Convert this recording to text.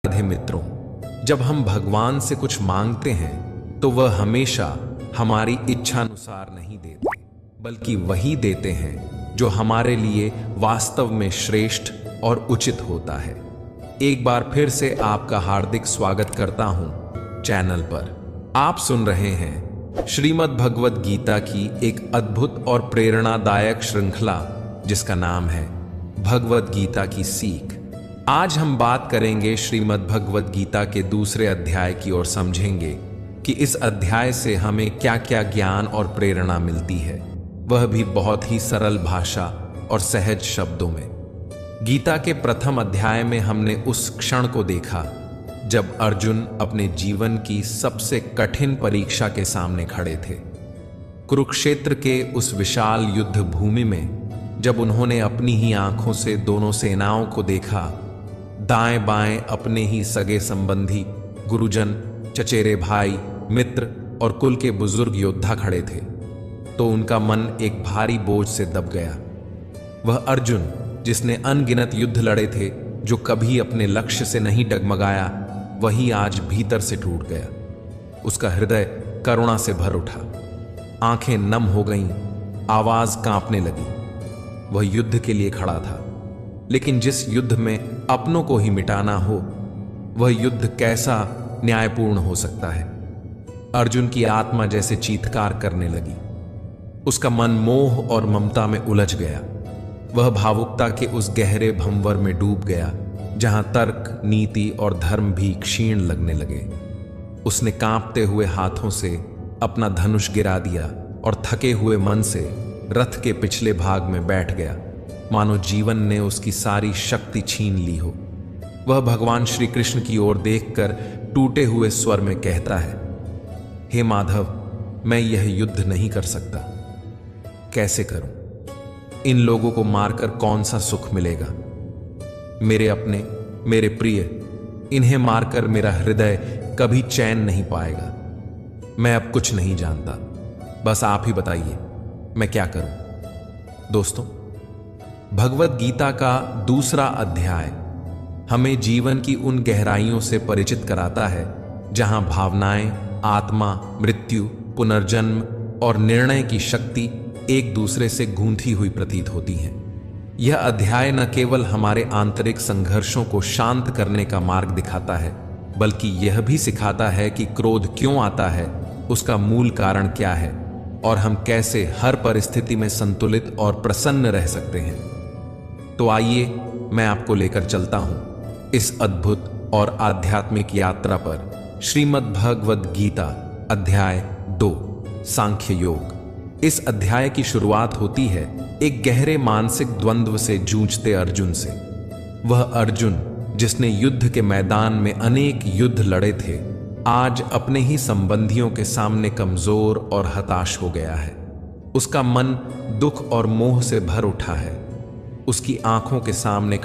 राधे मित्रों, जब हम भगवान से कुछ मांगते हैं तो वह हमेशा हमारी इच्छानुसार नहीं देते, बल्कि वही देते हैं जो हमारे लिए वास्तव में श्रेष्ठ और उचित होता है। एक बार फिर से आपका हार्दिक स्वागत करता हूं चैनल पर। आप सुन रहे हैं श्रीमद् भगवद गीता की एक अद्भुत और प्रेरणादायक श्रृंखला जिसका नाम है भगवद गीता की सीख। आज हम बात करेंगे श्रीमद् भगवद गीता के दूसरे अध्याय की और समझेंगे कि इस अध्याय से हमें क्या क्या ज्ञान और प्रेरणा मिलती है, वह भी बहुत ही सरल भाषा और सहज शब्दों में। गीता के प्रथम अध्याय में हमने उस क्षण को देखा जब अर्जुन अपने जीवन की सबसे कठिन परीक्षा के सामने खड़े थे। कुरुक्षेत्र के उस विशाल युद्ध भूमि में जब उन्होंने अपनी ही आंखों से दोनों सेनाओं को देखा, दाएं बाएं अपने ही सगे संबंधी, गुरुजन, चचेरे भाई, मित्र और कुल के बुजुर्ग योद्धा खड़े थे, तो उनका मन एक भारी बोझ से दब गया। वह अर्जुन जिसने अनगिनत युद्ध लड़े थे, जो कभी अपने लक्ष्य से नहीं डगमगाया, वही आज भीतर से टूट गया। उसका हृदय करुणा से भर उठा, आंखें नम हो गईं, आवाज कांपने लगी। वह युद्ध के लिए खड़ा था, लेकिन जिस युद्ध में अपनों को ही मिटाना हो, वह युद्ध कैसा न्यायपूर्ण हो सकता है। अर्जुन की आत्मा जैसे चीत्कार करने लगी। उसका मन मोह और ममता में उलझ गया। वह भावुकता के उस गहरे भंवर में डूब गया जहां तर्क, नीति और धर्म भी क्षीण लगने लगे। उसने कांपते हुए हाथों से अपना धनुष गिरा दिया और थके हुए मन से रथ के पिछले भाग में बैठ गया, मानो जीवन ने उसकी सारी शक्ति छीन ली हो। वह भगवान श्री कृष्ण की ओर देखकर टूटे हुए स्वर में कहता है, हे माधव, मैं यह युद्ध नहीं कर सकता। कैसे करूं? इन लोगों को मारकर कौन सा सुख मिलेगा? मेरे अपने, मेरे प्रिय, इन्हें मारकर मेरा हृदय कभी चैन नहीं पाएगा। मैं अब कुछ नहीं जानता, बस आप ही बताइए मैं क्या करूं? दोस्तों, भगवद गीता का दूसरा अध्याय हमें जीवन की उन गहराइयों से परिचित कराता है जहां भावनाएं, आत्मा, मृत्यु, पुनर्जन्म और निर्णय की शक्ति एक दूसरे से गूंथी हुई प्रतीत होती हैं। यह अध्याय न केवल हमारे आंतरिक संघर्षों को शांत करने का मार्ग दिखाता है, बल्कि यह भी सिखाता है कि क्रोध क्यों आता है, उसका मूल कारण क्या है और हम कैसे हर परिस्थिति में संतुलित और प्रसन्न रह सकते हैं। तो आइए मैं आपको लेकर चलता हूं इस अद्भुत और आध्यात्मिक यात्रा पर। श्रीमद् भगवद गीता अध्याय 2, सांख्य योग। इस अध्याय की शुरुआत होती है एक गहरे मानसिक द्वंद्व से जूझते अर्जुन से। वह अर्जुन जिसने युद्ध के मैदान में अनेक युद्ध लड़े थे, आज अपने ही संबंधियों के सामने कमजोर और हताश हो गया है। उसका मन दुख और मोह से भर उठा है। उसकी आंखों के सामने